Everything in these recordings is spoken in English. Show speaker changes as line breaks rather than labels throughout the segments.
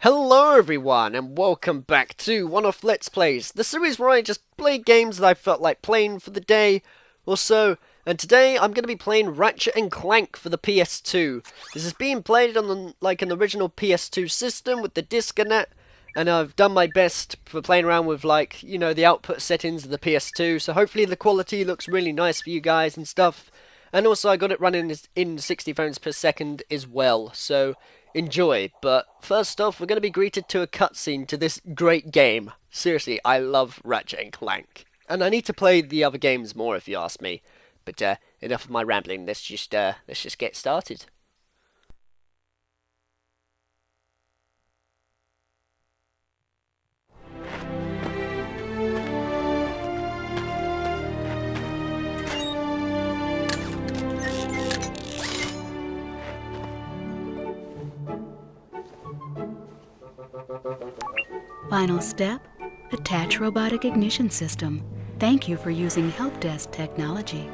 Hello everyone, and welcome back to one of Let's Plays, the series where I just play games that I felt like playing for the day or so. And today I'm going to be playing Ratchet and Clank for the PS2. This is being played on an original PS2 system with the disc and that, and I've done my best for playing around with the output settings of the PS2. So hopefully the quality looks really nice for you guys and stuff. And also I got it running in 60 frames per second as well. So enjoy. But first off, we're going to be greeted to a cutscene to this great game. Seriously, I love Ratchet and Clank. And I need to play the other games more if you ask me. But enough of my rambling, let's just get started.
Final step, attach robotic ignition system. Thank you for using help desk technology.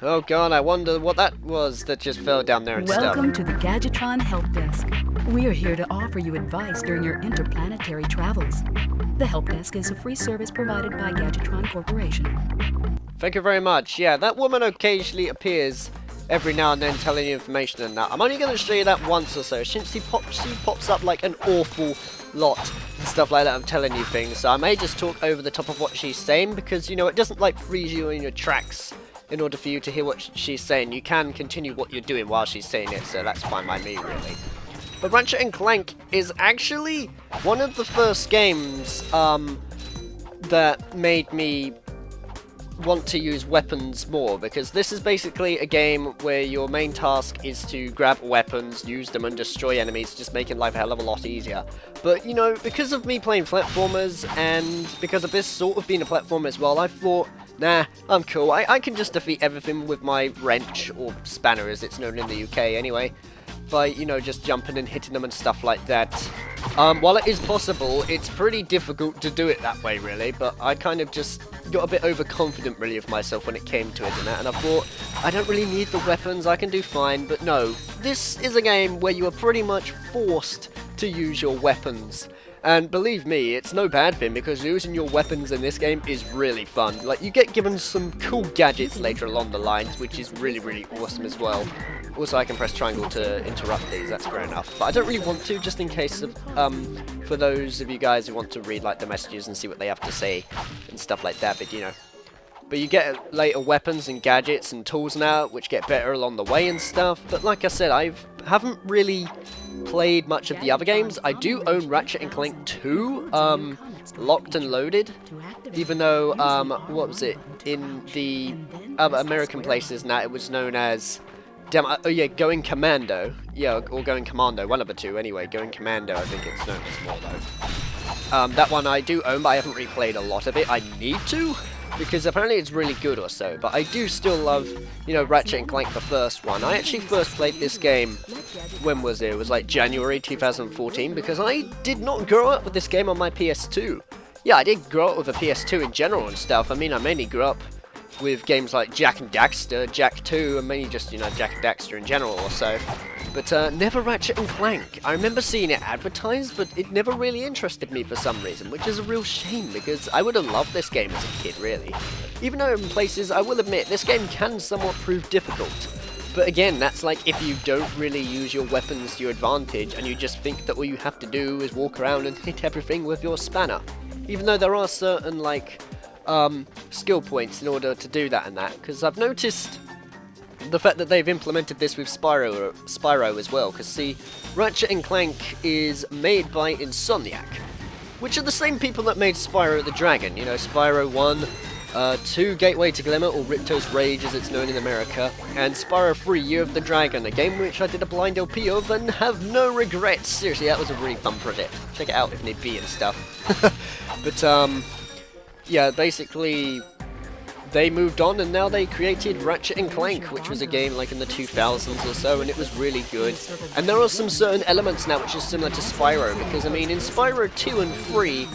Oh god, I wonder what that was that just fell down there and
Welcome
stuff.
to the Gadgetron Help Desk. We are here to offer you advice during your interplanetary travels. The Help Desk is a free service provided by Gadgetron Corporation.
Thank you very much. Yeah, that woman occasionally appears every now and then telling you information and that. I'm only going to show you that once or so, since she pops up like an awful lot and stuff like that. I'm telling you things, so I may just talk over the top of what she's saying, because, you know, it doesn't like freeze you in your tracks in order for you to hear what she's saying. You can continue what you're doing while she's saying it, so that's fine by me, really. But Ratchet and Clank is actually one of the first games that made me want to use weapons more, because this is basically a game where your main task is to grab weapons, use them and destroy enemies, just making life a hell of a lot easier. But, you know, because of me playing platformers, and because of this sort of being a platformer as well, I thought, nah, I'm cool. I can just defeat everything with my wrench, or spanner as it's known in the UK anyway, by, you know, just jumping and hitting them and stuff like that. While it is possible, it's pretty difficult to do it that way, really, but I kind of just got a bit overconfident, really, of myself when it came to it and that, and I thought, I don't really need the weapons, I can do fine. But no, this is a game where you are pretty much forced to use your weapons. And believe me, it's no bad thing, because using your weapons in this game is really fun. Like, you get given some cool gadgets later along the lines, which is really, really awesome as well. Also, I can press triangle to interrupt these, that's fair enough. But I don't really want to, just in case of, for those of you guys who want to read, like, the messages and see what they have to say and stuff like that, but, you know. But you get later weapons and gadgets and tools now, which get better along the way and stuff. But like I said, haven't really played much of the other games. I do own Ratchet and Clank 2, locked and loaded, even though, what was it, in the other American places now, it was known as Damn, oh yeah, Going Commando. Yeah, or Going Commando, one of the two anyway. Going Commando, I think it's known as more though. That one I do own, but I haven't replayed a lot of it. I need to, because apparently it's really good or so. But I do still love, you know, Ratchet and Clank, the first one. I actually first played this game, when was it? It was like January 2014, because I did not grow up with this game on my PS2. Yeah, I did grow up with a PS2 in general and stuff. I mean, I mainly grew up with games like Jak and Daxter, Jak 2, and mainly just, you know, Jak and Daxter in general or so. But never Ratchet and Clank. I remember seeing it advertised, but it never really interested me for some reason, which is a real shame, because I would have loved this game as a kid, really. Even though in places, I will admit, this game can somewhat prove difficult. But again, that's like if you don't really use your weapons to your advantage, and you just think that all you have to do is walk around and hit everything with your spanner. Even though there are certain, like, skill points in order to do that and that, because I've noticed the fact that they've implemented this with Spyro as well, because see, Ratchet and Clank is made by Insomniac, which are the same people that made Spyro the Dragon, you know, Spyro 1, 2 Gateway to Glimmer, or Ripto's Rage as it's known in America, and Spyro 3 Year of the Dragon, a game which I did a blind LP of and have no regrets. Seriously, that was a really fun project. Check it out if need be and stuff. But, yeah, basically, they moved on and now they created Ratchet and Clank, which was a game like in the 2000s or so, and it was really good. And there are some certain elements now which is similar to Spyro, because I mean in Spyro 2 and 3,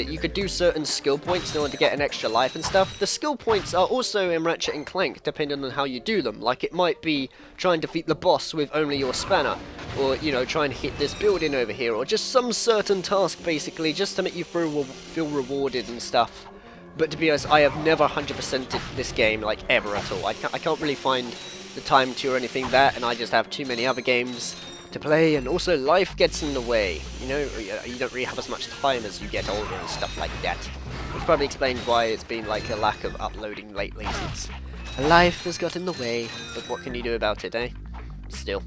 you could do certain skill points in order to get an extra life and stuff. The skill points are also in Ratchet and Clank, depending on how you do them. Like it might be try and defeat the boss with only your spanner, or, you know, try and hit this building over here, or just some certain task basically, just to make you feel rewarded and stuff. But to be honest, I have never 100%ed this game, like, ever at all. I can't really find the time to or anything that, and I just have too many other games to play, and also life gets in the way. You know, you don't really have as much time as you get older and stuff like that. Which probably explains why it's been, like, a lack of uploading lately, since life has got in the way. But what can you do about it, eh? Still.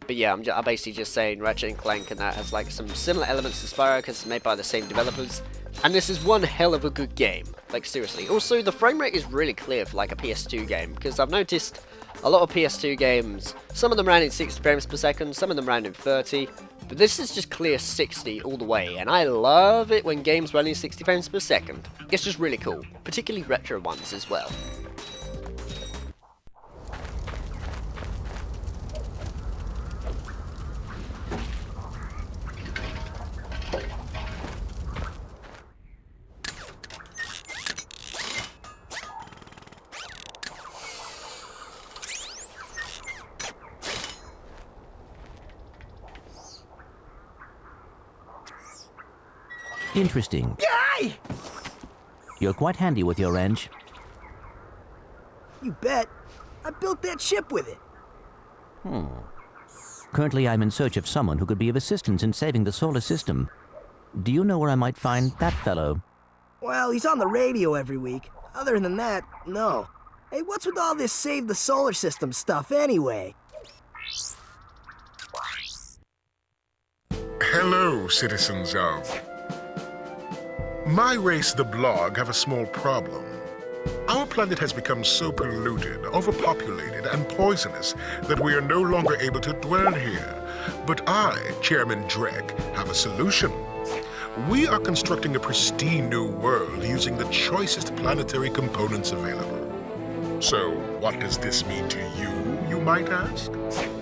But yeah, I'm basically just saying Ratchet and Clank and that has, like, some similar elements to Spyro, because it's made by the same developers. And this is one hell of a good game. Like, seriously. Also, the frame rate is really clear for, like, a PS2 game, because I've noticed a lot of PS2 games, some of them ran in 60 frames per second, some of them ran in 30, but this is just clear 60 all the way, and I love it when games run in 60 frames per second. It's just really cool, particularly retro ones as well.
Interesting.
Yay!
You're quite handy with your wrench.
You bet. I built that ship with it.
Currently, I'm in search of someone who could be of assistance in saving the solar system. Do you know where I might find that fellow?
Well, he's on the radio every week. Other than that, no. Hey, what's with all this save the solar system stuff anyway?
Hello, citizens of... My race, the Blog, have a small problem. Our planet has become so polluted, overpopulated, and poisonous that we are no longer able to dwell here. But I, Chairman Drek, have a solution. We are constructing a pristine new world using the choicest planetary components available. So, what does this mean to you might ask?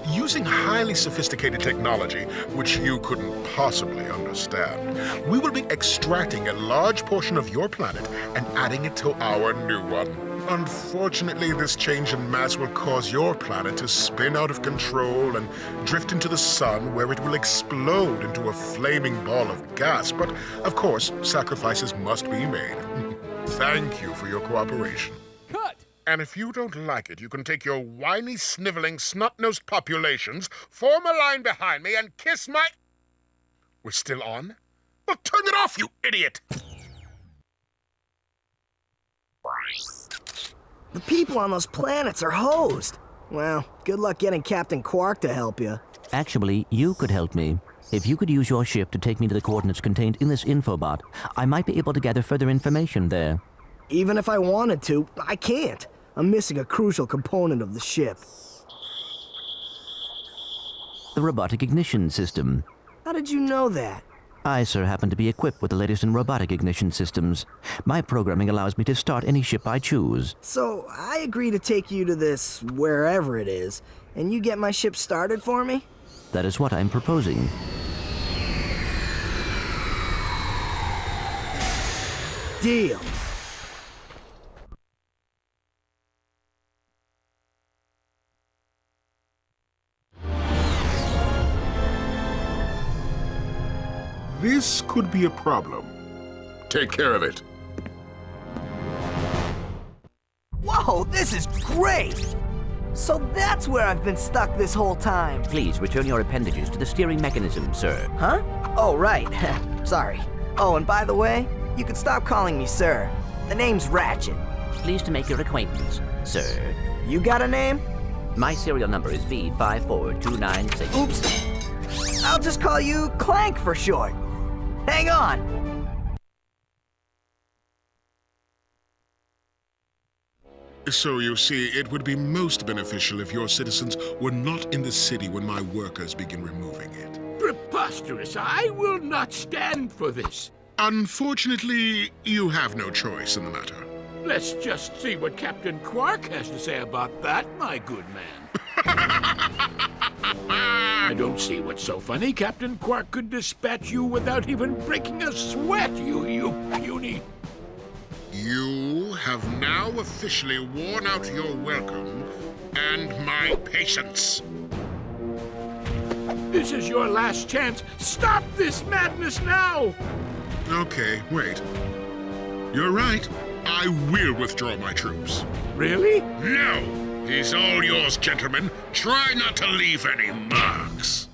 Using highly sophisticated technology, which you couldn't possibly understand, we will be extracting a large portion of your planet and adding it to our new one. Unfortunately, this change in mass will cause your planet to spin out of control and drift into the sun, where it will explode into a flaming ball of gas. But, of course, sacrifices must be made. Thank you for your cooperation.
Cut!
And if you don't like it, you can take your whiny, sniveling, snot-nosed populations, form a line behind me, and kiss my... We're still on? Well, turn it off, you idiot!
The people on those planets are hosed. Well, good luck getting Captain Quark to help you.
Actually, you could help me. If you could use your ship to take me to the coordinates contained in this infobot, I might be able to gather further information there.
Even if I wanted to, I can't. I'm missing a crucial component of the ship.
The robotic ignition system.
How did you know that?
I, sir, happen to be equipped with the latest in robotic ignition systems. My programming allows me to start any ship I choose.
So, I agree to take you to this wherever it is, and you get my ship started for me?
That is what I'm proposing.
Deal.
This could be a problem. Take care of it.
Whoa, this is great! So that's where I've been stuck this whole time.
Please return your appendages to the steering mechanism, sir.
Huh? Oh, right. Sorry. Oh, and by the way, you can stop calling me sir. The name's Ratchet.
Pleased to make your acquaintance, sir.
You got a name?
My serial number is V54296.
Oops. I'll just call you Clank for short. Hang on.
So you see, it would be most beneficial if your citizens were not in the city when my workers begin removing it.
Preposterous! I will not stand for this.
Unfortunately, you have no choice in the matter.
Let's just see what Captain Quark has to say about that, my good man. I don't see what's so funny. Captain Quark could dispatch you without even breaking a sweat, you puny...
You have now officially worn out your welcome and my patience.
This is your last chance. Stop this madness now!
Okay, wait. You're right. I will withdraw my troops.
Really?
No! He's all yours, gentlemen. Try not to leave any marks.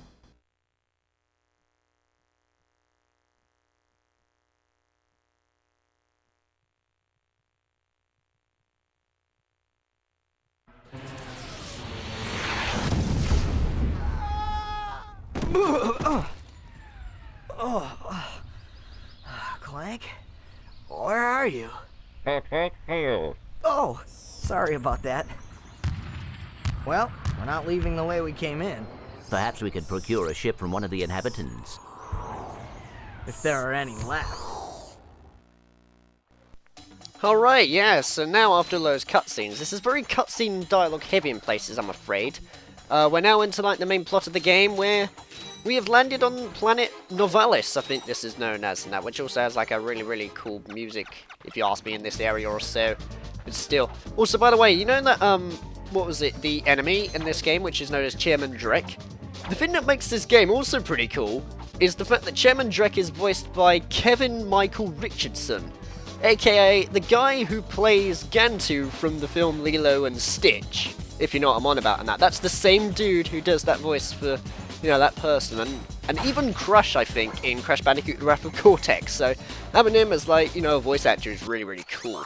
Clank? Where are you? Oh, sorry about that. Well, we're not leaving the way we came in.
Perhaps we could procure a ship from one of the inhabitants.
If there are any left.
Alright, yeah, so now after those cutscenes, this is very cutscene dialogue heavy in places, I'm afraid. We're now into like the main plot of the game where we have landed on planet Novalis, I think this is known as now, which also has like a really, really cool music, if you ask me, in this area or so. But still. Also, by the way, you know that, what was it, the enemy in this game, which is known as Chairman Drek? The thing that makes this game also pretty cool is the fact that Chairman Drek is voiced by Kevin Michael Richardson, aka the guy who plays Gantu from the film Lilo and Stitch, if you know what I'm on about and that. That's the same dude who does that voice for, you know, that person, and even Crush, I think, in Crash Bandicoot: The Wrath of Cortex, so having him as, like, you know, a voice actor is really, really cool.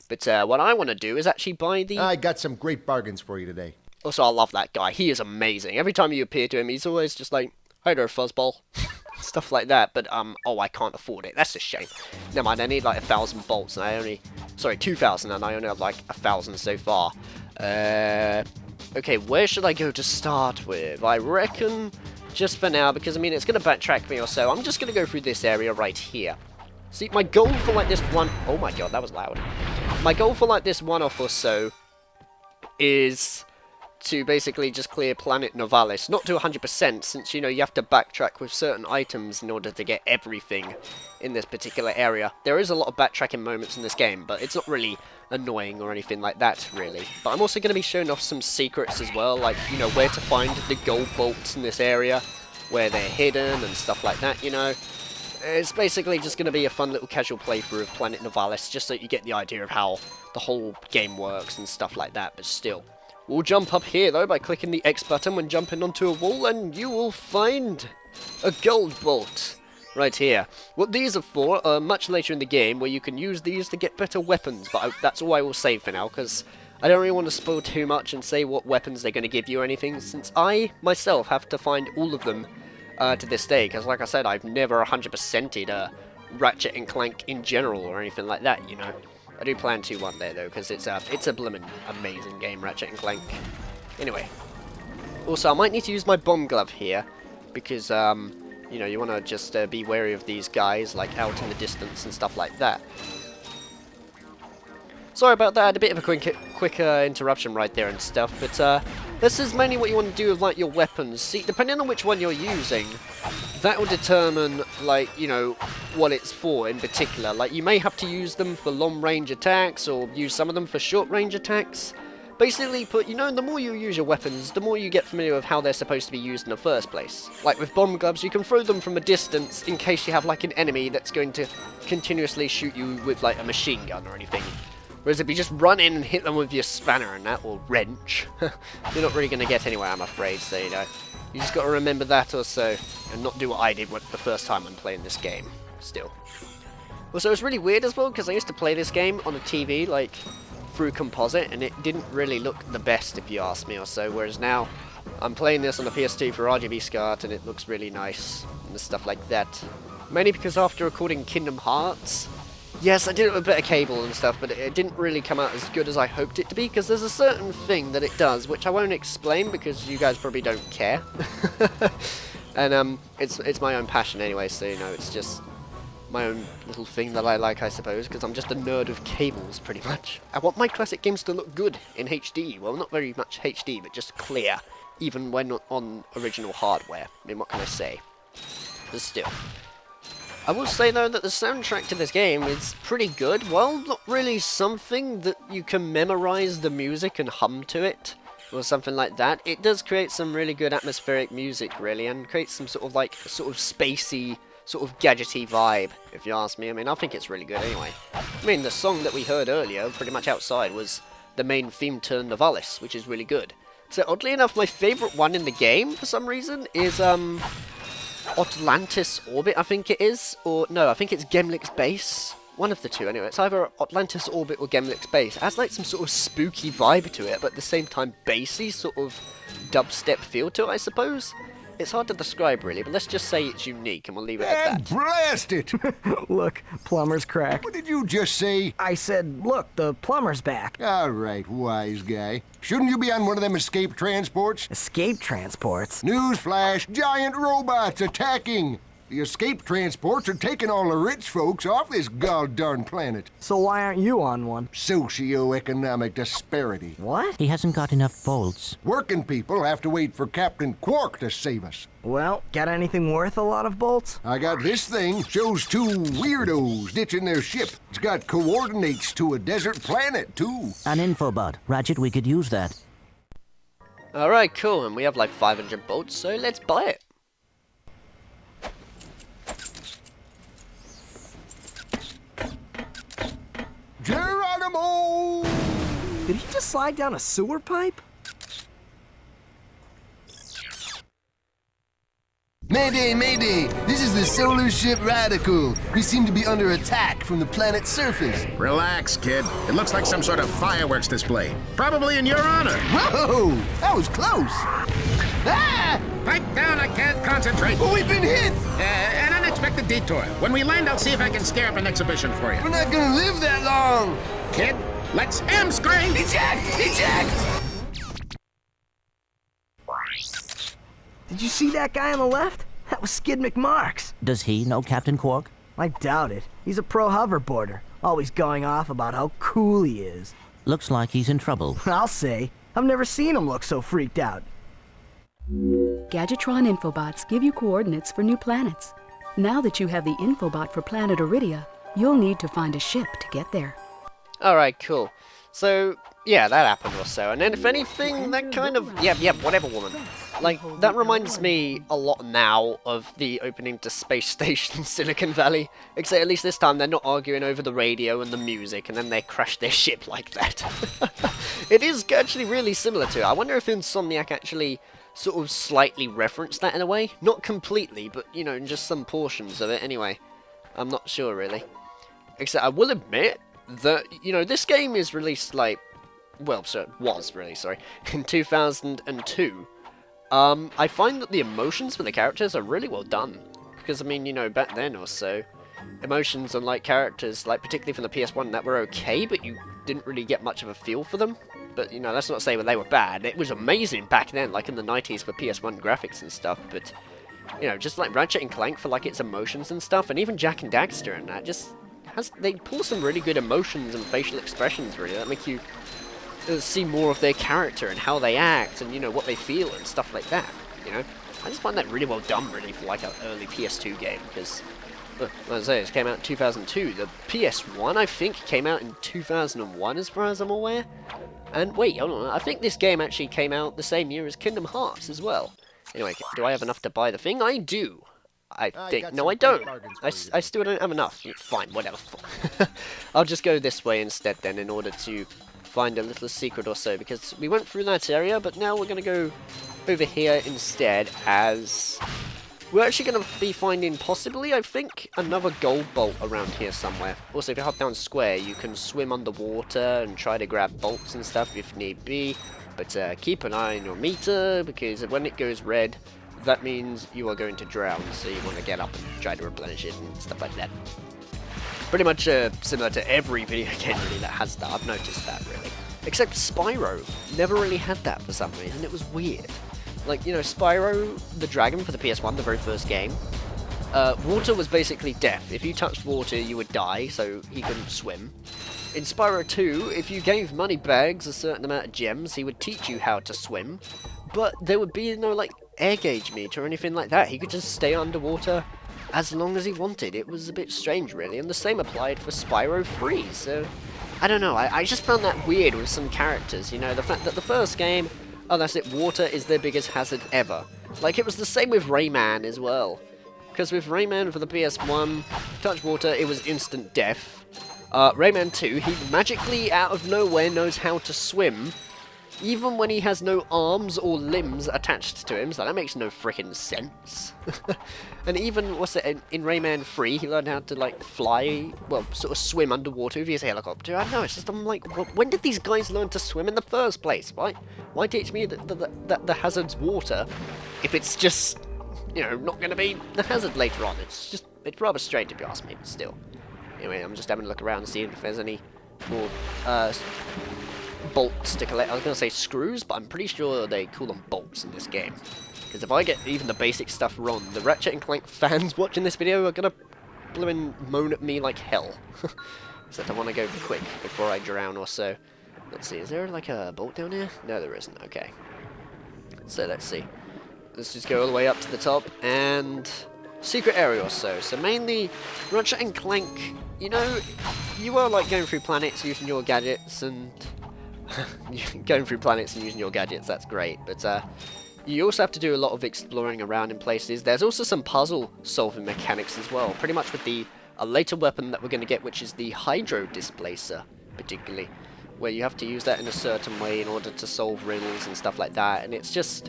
But what I want to do is actually buy the...
I got some great bargains for you today.
Also, I love that guy. He is amazing. Every time you appear to him, he's always just like, "Hi there, fuzzball." Stuff like that. But, oh, I can't afford it. That's a shame. Never mind, I need like 1,000 bolts, and I only... Sorry, 2,000, and I only have like 1,000 so far. Okay, where should I go to start with? I reckon, just for now, because, I mean, it's going to backtrack me or so, I'm just going to go through this area right here. See, my goal for, like, this one... Oh, my God, that was loud. My goal for, like, this one-off or so is to basically just clear Planet Novalis. Not to 100%, since, you know, you have to backtrack with certain items in order to get everything in this particular area. There is a lot of backtracking moments in this game, but it's not really annoying or anything like that, really. But I'm also going to be showing off some secrets as well, like, you know, where to find the gold bolts in this area, where they're hidden and stuff like that, you know. It's basically just going to be a fun little casual playthrough of Planet Novalis, just so you get the idea of how the whole game works and stuff like that, but still. We'll jump up here, though, by clicking the X button when jumping onto a wall, and you will find a gold bolt right here. What these are for are much later in the game, where you can use these to get better weapons, but that's all I will say for now, because I don't really want to spoil too much and say what weapons they're going to give you or anything, since I, myself, have to find all of them to this day, because like I said, I've never 100%ed Ratchet and Clank in general or anything like that, you know. I do plan to one day though, because it's a bloomin' amazing game, Ratchet and Clank. Anyway, also I might need to use my bomb glove here, because you know, you want to just be wary of these guys, like out in the distance and stuff like that. Sorry about that, I had a bit of a quick interruption right there and stuff, but this is mainly what you want to do with like your weapons. See, depending on which one you're using, that will determine, like, you know, what it's for in particular. Like, you may have to use them for long-range attacks, or use some of them for short-range attacks. Basically, you know, the more you use your weapons, the more you get familiar with how they're supposed to be used in the first place. Like with bomb gloves, you can throw them from a distance in case you have like an enemy that's going to continuously shoot you with like a machine gun or anything. Whereas if you just run in and hit them with your spanner and that, or wrench, you're not really going to get anywhere, I'm afraid, so, you know. You just got to remember that or so, and not do what I did the first time I'm playing this game, still. Also, it's really weird as well, because I used to play this game on a TV, like, through composite, and it didn't really look the best, if you ask me, or so, whereas now, I'm playing this on the PS2 for RGB SCART, and it looks really nice, and stuff like that. Mainly because after recording Kingdom Hearts, yes, I did it with better cable and stuff, but it didn't really come out as good as I hoped it to be, because there's a certain thing that it does, which I won't explain, because you guys probably don't care. And, it's my own passion anyway, so, you know, it's just my own little thing that I like, I suppose, because I'm just a nerd of cables, pretty much. I want my classic games to look good in HD. Well, not very much HD, but just clear, even when on original hardware. I mean, what can I say? But still. I will say, though, that the soundtrack to this game is pretty good. Well, not really something that you can memorize the music and hum to it, or something like that. It does create some really good atmospheric music, really, and creates some sort of, like, spacey, sort of gadgety vibe, if you ask me. I mean, I think it's really good anyway. I mean, the song that we heard earlier, pretty much outside, was the main theme to Novalis, which is really good. So, oddly enough, my favourite one in the game, for some reason, is, Atlantis Orbit, I think it is. Or, no, I think it's Gemlick's Base. One of the two, anyway. It's either Atlantis Orbit or Gemlick's Base. It has, like, some sort of spooky vibe to it, but at the same time, bassy, sort of dubstep feel to it, I suppose. It's hard to describe, really, but let's just say it's unique, and we'll leave it at
And
that.
blast it!
Look, plumber's crack.
What did you just say?
I said, look, the plumber's back.
All right, wise guy. Shouldn't you be on one of them escape transports?
Escape transports?
Newsflash, giant robots attacking! The escape transports are taking all the rich folks off this god-darn planet.
So why aren't you on one?
Socioeconomic disparity.
What?
He hasn't got enough bolts.
Working people have to wait for Captain Quark to save us.
Well, got anything worth a lot of bolts?
I got this thing. Shows two weirdos ditching their ship. It's got coordinates to a desert planet, too.
An infobot. Ratchet, we could use that.
Alright, cool, and we have like 500 bolts, so let's buy it.
Geronimo!
Did he just slide down a sewer pipe?
Mayday, mayday! This is the solar ship Radical. We seem to be under attack from the planet's surface.
Relax, kid. It looks like some sort of fireworks display. Probably in your honor.
Whoa! That was close! Ah!
Pipe down, I can't concentrate.
Oh, we've been hit!
An unexpected detour. When we land, I'll see if I can scare up an exhibition for you.
We're not gonna live that long!
Kid, let's M-screen!
Eject! Eject!
Did you see that guy on the left? That was Skid McMarks.
Does he know Captain Quark?
I doubt it. He's a pro hoverboarder, always going off about how cool he is.
Looks like he's in trouble.
I'll say. I've never seen him look so freaked out.
Gadgetron Infobots give you coordinates for new planets. Now that you have the Infobot for planet Iridia, you'll need to find a ship to get there.
Alright, cool. So, yeah, that happened or so. And then if anything, that kind of... Yeah, whatever, woman. Like, that reminds me a lot now of the opening to Space Station Silicon Valley. Except at least this time they're not arguing over the radio and the music, and then they crash their ship like that. It is actually really similar to it. I wonder if Insomniac actually sort of slightly referenced that in a way. Not completely, but, you know, in just some portions of it anyway. I'm not sure, really. Except I will admit that, you know, this game is released, like... Well, so it was released, sorry, in 2002. I find that the emotions for the characters are really well done. Because, I mean, you know, back then or so, emotions and like characters, like particularly from the PS1, that were okay, but you didn't really get much of a feel for them. But you know, that's not to say that they were bad. It was amazing back then, like in the 90s for PS1 graphics and stuff. But you know, just like Ratchet and Clank for like its emotions and stuff, and even Jak and Daxter and that, just they pull some really good emotions and facial expressions really that make you see more of their character and how they act and you know what they feel and stuff like that. You know, I just find that really well done really for like an early PS2 game because. As I say, it came out in 2002. The PS1, I think, came out in 2001, as far as I'm aware. And wait, hold on, I think this game actually came out the same year as Kingdom Hearts as well. Anyway, do I have enough to buy the thing? I do. I think. No, I don't. I still don't have enough. Fine, whatever. I'll just go this way instead then in order to find a little secret or so, because we went through that area, but now we're going to go over here instead as... We're actually going to be finding, possibly, I think, another gold bolt around here somewhere. Also, if you hop down square, you can swim underwater and try to grab bolts and stuff if need be. But keep an eye on your meter, because when it goes red, that means you are going to drown. So you want to get up and try to replenish it and stuff like that. Pretty much similar to every video game really that has that. I've noticed that, really. Except Spyro never really had that for some reason. It was weird. Like, you know, Spyro the Dragon for the PS1, the very first game, water was basically death. If you touched water, you would die, so he couldn't swim. In Spyro 2, if you gave Moneybags a certain amount of gems, he would teach you how to swim, but there would be no, like, air gauge meter or anything like that. He could just stay underwater as long as he wanted. It was a bit strange, really, and the same applied for Spyro 3, so... I don't know, I just found that weird with some characters, you know, the fact that the first game... Oh, that's it. Water is their biggest hazard ever. Like, it was the same with Rayman as well. Because with Rayman for the PS1, touch water, it was instant death. Rayman 2, he magically, out of nowhere, knows how to swim. Even when he has no arms or limbs attached to him, so that makes no frickin' sense. And even, what's it, in Rayman 3, he learned how to, like, fly, well, sort of swim underwater with his helicopter. I don't know, it's just, I'm like, when did these guys learn to swim in the first place? Why teach me that the hazard's water if it's just, you know, not going to be the hazard later on? It's rather strange if you ask me, but still. Anyway, I'm just having a look around and seeing if there's any more, bolts to collect. I was going to say screws, but I'm pretty sure they call them bolts in this game. Because if I get even the basic stuff wrong, the Ratchet and Clank fans watching this video are going to blooming moan at me like hell. Except I want to go quick before I drown or so. Let's see, is there like a bolt down here? No, there isn't. Okay. So let's see. Let's just go all the way up to the top and... secret area or so. So mainly, Ratchet and Clank, you know, you are like going through planets using your gadgets and... going through planets and using your gadgets, that's great, but you also have to do a lot of exploring around in places. There's also some puzzle solving mechanics as well, pretty much with a later weapon that we're going to get, which is the Hydro Displacer, particularly, where you have to use that in a certain way in order to solve riddles and stuff like that, and it's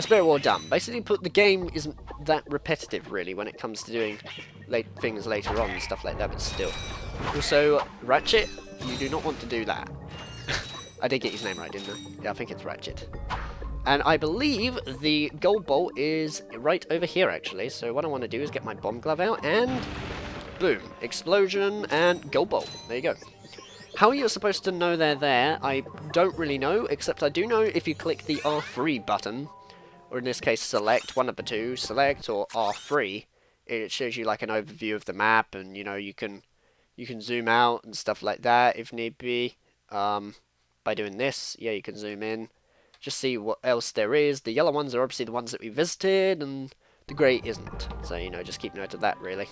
very well done. Basically, the game isn't that repetitive, really, when it comes to doing things later on and stuff like that, but still. Also, Ratchet, you do not want to do that. I did get his name right, didn't I? Yeah, I think it's Ratchet. And I believe the gold bolt is right over here, actually. So what I want to do is get my bomb glove out and... boom. Explosion and gold bolt. There you go. How you're supposed to know they're there, I don't really know. Except I do know if you click the R3 button, or in this case select, one of the two, select or R3, it shows you like an overview of the map. And, you know, you can zoom out and stuff like that if need be. By doing this, yeah, you can zoom in, just see what else there is. The yellow ones are obviously the ones that we visited, and the grey isn't. So, you know, just keep note of that, really.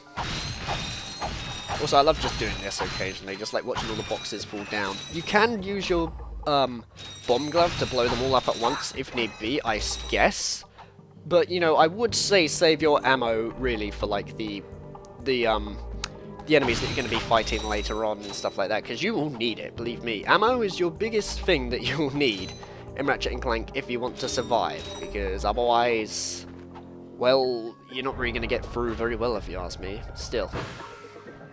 Also, I love just doing this occasionally, just like watching all the boxes fall down. You can use your bomb glove to blow them all up at once, if need be, I guess. But, you know, I would say save your ammo, really, for, like, the enemies that you're going to be fighting later on and stuff like that, because you will need it, believe me. Ammo is your biggest thing that you will need in Ratchet and Clank if you want to survive, because otherwise, well, you're not really going to get through very well if you ask me, still.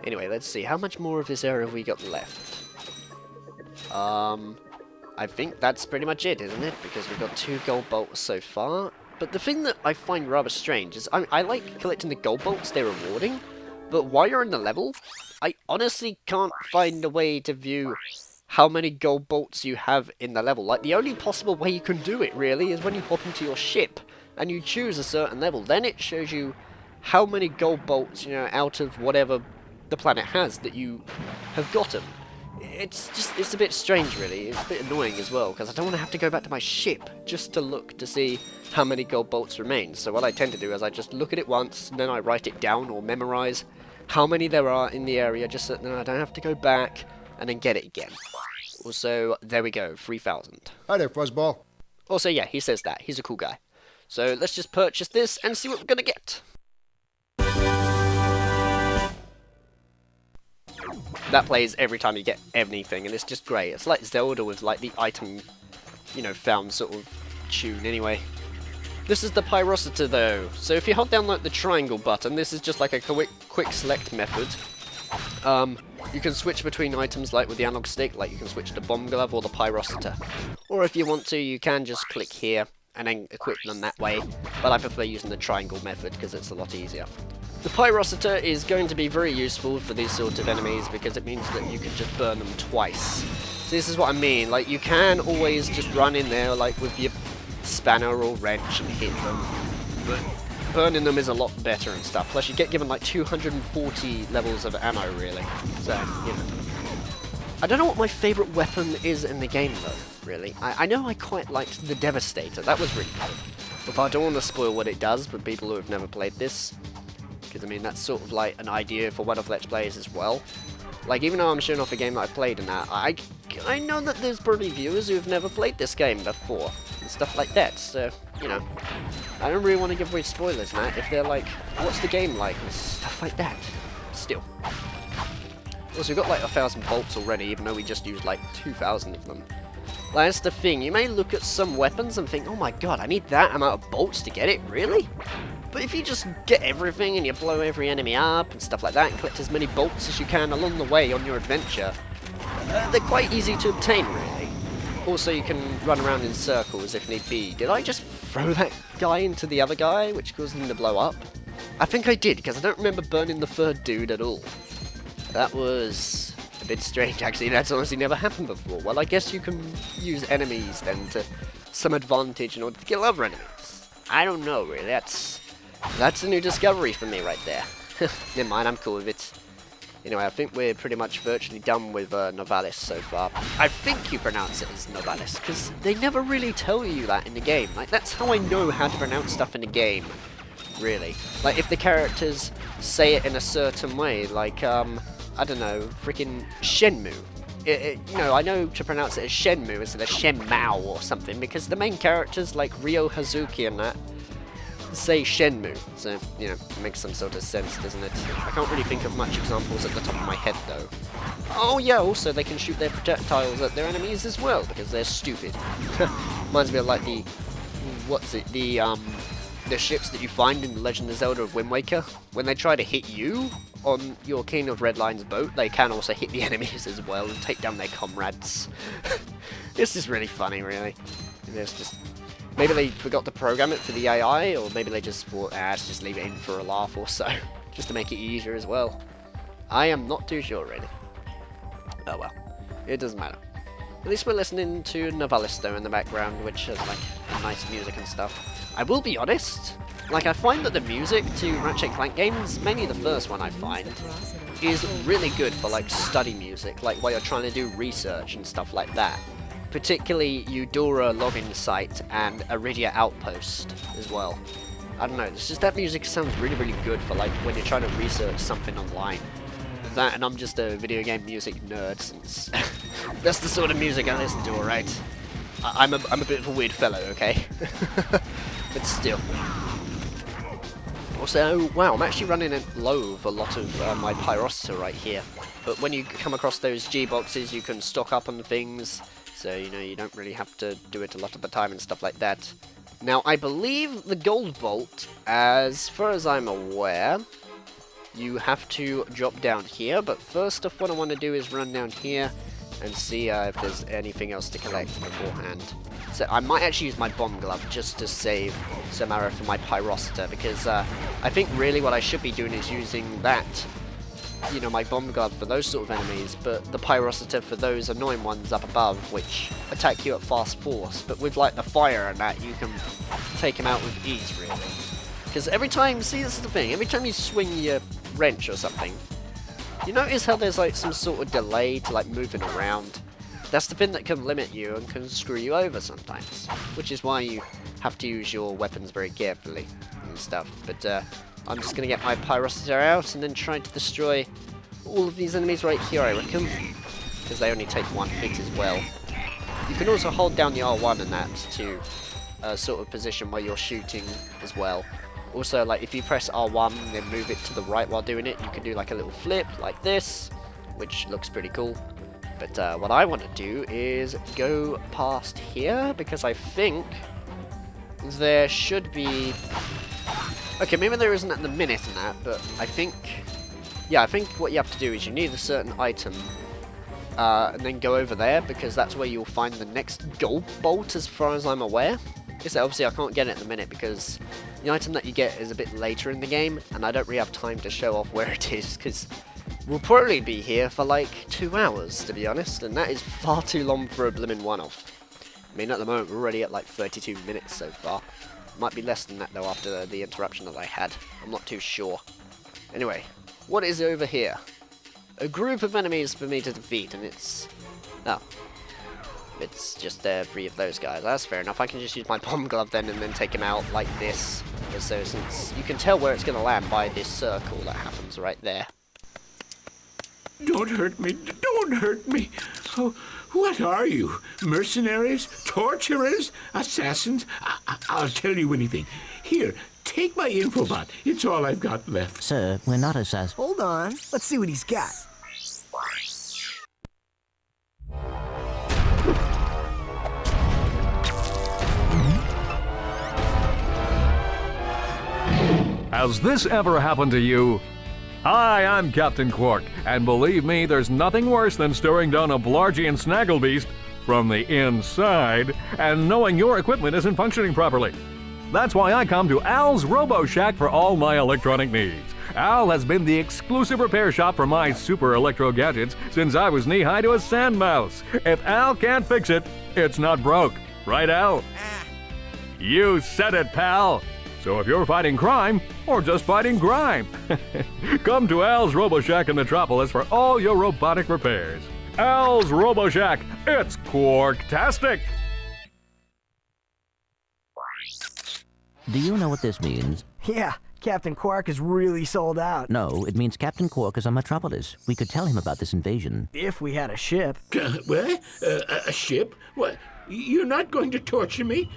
Anyway, let's see, how much more of this area have we got left? I think that's pretty much it, isn't it? Because we've got 2 gold bolts so far, but the thing that I find rather strange is I like collecting the gold bolts, they're rewarding, But while you're in the level, I honestly can't find a way to view how many gold bolts you have in the level. Like, the only possible way you can do it, really, is when you hop into your ship and you choose a certain level. Then it shows you how many gold bolts, you know, out of whatever the planet has that you have gotten. It's a bit strange, really. It's a bit annoying as well, because I don't want to have to go back to my ship just to look to see how many gold bolts remain. So what I tend to do is I just look at it once, and then I write it down or memorize how many there are in the area, just so that then I don't have to go back and then get it again. Also, there we go, 3,000.
Hi there, Fuzzball.
Also, yeah, he says that. He's a cool guy. So let's just purchase this and see what we're gonna get. That plays every time you get anything, and it's just great. It's like Zelda with like the item, you know, found sort of tune anyway. This is the Pyrocita though. So if you hold down like the triangle button, this is just like a quick select method. You can switch between items like with the analog stick, like you can switch to Bomb Glove or the Pyrocita. Or if you want to, you can just click here and then equip them that way, but I prefer using the triangle method because it's a lot easier. The Pyrocita is going to be very useful for these sort of enemies because it means that you can just burn them twice. So this is what I mean, like you can always just run in there like with your spanner or wrench and hit them, but burning them is a lot better and stuff. Plus you get given like 240 levels of ammo really, so you know. I don't know what my favourite weapon is in the game though, really. I know I quite liked the Devastator, that was really good. But I don't want to spoil what it does for people who have never played this. Because I mean that's sort of like an idea for one of Let's Plays as well. Like even though I'm showing off a game that I played in that, I know that there's probably viewers who have never played this game before and stuff like that. So you know, I don't really want to give away spoilers, man. If they're like, what's the game like and stuff like that. Still. Also, we've got like 1,000 bolts already, even though we just used like 2,000 of them. Like, that's the thing. You may look at some weapons and think, oh my god, I need that amount of bolts to get it, really? But if you just get everything and you blow every enemy up and stuff like that and collect as many bolts as you can along the way on your adventure, they're quite easy to obtain, really. Also, you can run around in circles if need be. Did I just throw that guy into the other guy, which caused him to blow up? I think I did, because I don't remember burning the third dude at all. That was a bit strange, actually. That's honestly never happened before. Well, I guess you can use enemies, then, to some advantage in order to kill other enemies. I don't know, really. That's a new discovery for me right there. Never mind, I'm cool with it. Anyway, I think we're pretty much virtually done with Novalis so far. I think you pronounce it as Novalis, because they never really tell you that in the game. Like, that's how I know how to pronounce stuff in the game, really. Like, if the characters say it in a certain way, like, I don't know, freaking Shenmue. You know, I know to pronounce it as Shenmue instead of Shenmue or something, because the main characters, like Ryo Hazuki and that, say Shenmue, so, you know, it makes some sort of sense, doesn't it? I can't really think of much examples at the top of my head, though. Oh yeah, also they can shoot their projectiles at their enemies as well, because they're stupid. Reminds me of, like, the ships that you find in The Legend of Zelda of Wind Waker. When they try to hit you on your King of Redline's boat, they can also hit the enemies as well and take down their comrades. It's just really funny, really. It's just... Maybe they forgot to program it for the AI, or maybe they just thought, let's just leave it in for a laugh or so, just to make it easier as well. I am not too sure, really. Oh well, it doesn't matter. At least we're listening to Novalis though in the background, which has like nice music and stuff. I will be honest, like I find that the music to Ratchet and Clank games, mainly the first one I find, is really good for like study music, like while you're trying to do research and stuff like that. Particularly Eudora Login Site and Iridia Outpost as well. I don't know, it's just that music sounds really, really good for like when you're trying to research something online. That, and I'm just a video game music nerd, since that's the sort of music I listen to, alright? I'm a bit of a weird fellow, okay? But still. Also, wow, I'm actually running it low with a lot of my Pyrocita right here. But when you come across those G-boxes, you can stock up on things. So, you know, you don't really have to do it a lot of the time and stuff like that. Now, I believe the gold bolt, as far as I'm aware, you have to drop down here. But first off, what I want to do is run down here and see if there's anything else to collect beforehand. So I might actually use my bomb glove just to save some arrow for my pyrociter, because I think really what I should be doing is using that, you know, my bomb glove for those sort of enemies, but the pyrociter for those annoying ones up above, which attack you at fast force. But with like the fire and that, you can take them out with ease, really. Because every time, see, this is the thing, every time you swing your wrench or something, you notice how there's like some sort of delay to like moving around. That's the thing that can limit you and can screw you over sometimes, which is why you have to use your weapons very carefully and stuff. But I'm just going to get my pyrociter out and then try to destroy all of these enemies right here, I reckon, because they only take one hit as well. You can also hold down the R1 and that to sort of position where you're shooting as well. Also, like if you press R1 and then move it to the right while doing it, you can do like a little flip like this, which looks pretty cool. But what I want to do is go past here, because I think there should be... Okay, maybe there isn't at the minute in that, but I think... Yeah, I think what you have to do is you need a certain item, and then go over there, because that's where you'll find the next gold bolt, as far as I'm aware. Because obviously I can't get it at the minute, because the item that you get is a bit later in the game, and I don't really have time to show off where it is, because we'll probably be here for like 2 hours, to be honest, and that is far too long for a blimmin' one-off. I mean, at the moment we're already at like 32 minutes so far. Might be less than that though after the interruption that I had. I'm not too sure. Anyway, what is over here? A group of enemies for me to defeat, and it's... Oh. It's just 3 of those guys. That's fair enough. I can just use my bomb glove then and then take him out like this. So since you can tell where it's going to land by this circle that happens right there.
Don't hurt me. Don't hurt me. Oh, what are you? Mercenaries? Torturers? Assassins? I'll tell you anything. Here, take my infobot. It's all I've got left.
Sir, we're not assassins.
Hold on. Let's see what he's got.
Has this ever happened to you? Hi, I'm Captain Quark, and believe me, there's nothing worse than staring down a Blargian snagglebeast from the inside and knowing your equipment isn't functioning properly. That's why I come to Al's Robo Shack for all my electronic needs. Al has been the exclusive repair shop for my super electro gadgets since I was knee-high to a sand mouse. If Al can't fix it, it's not broke. Right, Al? You said it, pal! So if you're fighting crime, or just fighting grime, come to Al's RoboShack in Metropolis for all your robotic repairs. Al's RoboShack, it's Quarktastic!
Do you know what this means?
Yeah, Captain Quark is really sold out.
No, it means Captain Quark is on Metropolis. We could tell him about this invasion.
If we had a ship.
What? A ship? What? You're not going to torture me?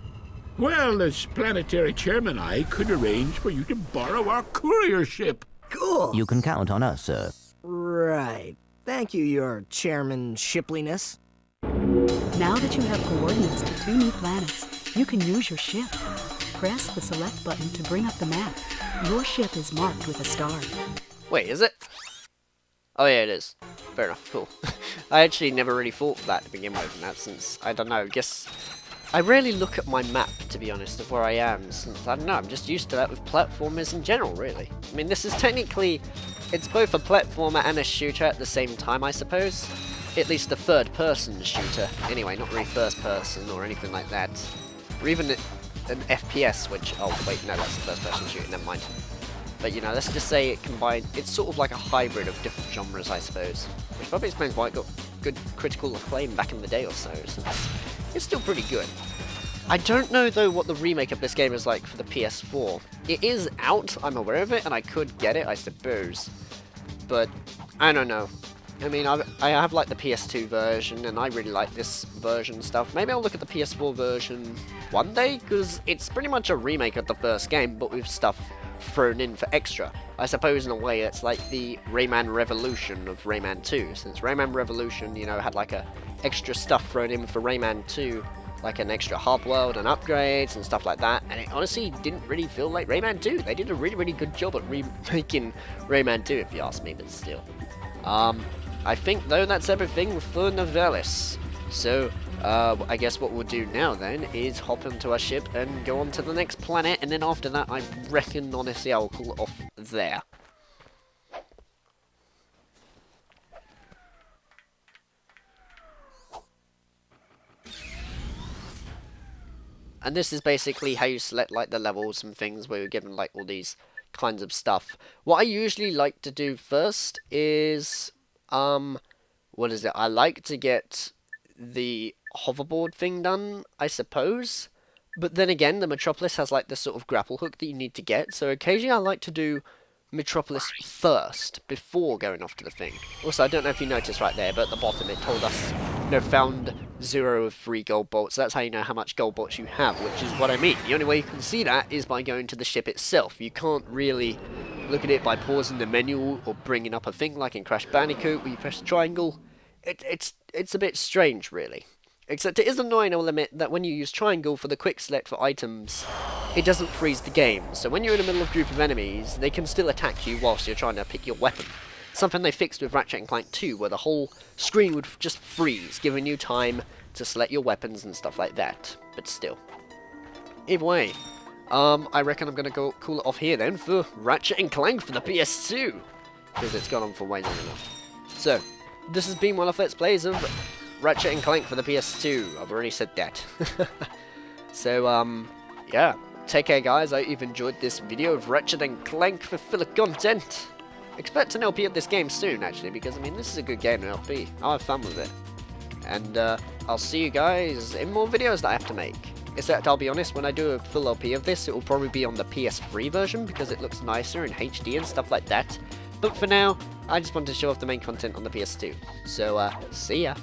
Well, as planetary chairman, I could arrange for you to borrow our courier ship.
Cool.
You can count on us, sir.
Right. Thank you, your chairman shipliness.
Now that you have coordinates to 2 new planets, you can use your ship. Press the select button to bring up the map. Your ship is marked with a star.
Wait, is it? Oh yeah, it is. Fair enough, cool. I actually never really thought of that to begin with, in that sense. I don't know, guess... I rarely look at my map, to be honest, of where I am, since, I don't know, I'm just used to that with platformers in general, really. I mean, this is technically, it's both a platformer and a shooter at the same time, I suppose. At least a third-person shooter. Anyway, not really first-person or anything like that. Or even an FPS, which, oh wait, no, that's a first-person shooter, never mind. But, you know, let's just say it combined, it's sort of like a hybrid of different genres, I suppose. Which probably explains why it got good critical acclaim back in the day or so, since it's still pretty good. I don't know, though, what the remake of this game is like for the PS4. It is out, I'm aware of it, and I could get it, I suppose. But, I don't know. I mean, I have, like, the PS2 version, and I really like this version stuff. Maybe I'll look at the PS4 version one day, because it's pretty much a remake of the first game, but with stuff thrown in for extra. I suppose, in a way, it's like the Rayman Revolution of Rayman 2, since Rayman Revolution, you know, had, like, extra stuff thrown in for Rayman 2, like an extra hub world and upgrades and stuff like that, and it honestly didn't really feel like Rayman 2. They did a really, really good job at remaking Rayman 2, if you ask me, but still. I think, though, that's everything for Novellis. So, I guess what we'll do now then is hop into our ship and go on to the next planet, and then after that I reckon honestly I'll call it off there. And this is basically how you select like the levels and things where you're given like all these kinds of stuff. What I usually like to do first is, what is it? I like to get the hoverboard thing done, I suppose. But then again, the Metropolis has like this sort of grapple hook that you need to get. So occasionally I like to do Metropolis first before going off to the thing. Also, I don't know if you noticed right there, but at the bottom it told us, you know, found 0 of 3 gold bolts. That's how you know how much gold bolts you have, which is what I mean. The only way you can see that is by going to the ship itself. You can't really look at it by pausing the menu or bringing up a thing like in Crash Bandicoot where you press triangle. It's a bit strange, really. Except it is annoying, I'll admit, that when you use triangle for the quick select for items, it doesn't freeze the game. So when you're in the middle of a group of enemies, they can still attack you whilst you're trying to pick your weapon. Something they fixed with Ratchet and Clank 2, where the whole screen would just freeze, giving you time to select your weapons and stuff like that. But still. Either way, I reckon I'm going to go call it off here then for Ratchet and Clank for the PS2. Because it's gone on for way long enough. So, this has been one of Let's Plays of Ratchet and Clank for the PS2. I've already said that. So, yeah. Take care, guys. I hope you've enjoyed this video of Ratchet and Clank for filler content. Expect an LP of this game soon, actually, because, I mean, this is a good game in LP. I'll have fun with it. And, I'll see you guys in more videos that I have to make. Except, I'll be honest, when I do a full LP of this, it will probably be on the PS3 version, because it looks nicer in HD and stuff like that. But for now, I just wanted to show off the main content on the PS2. So, see ya.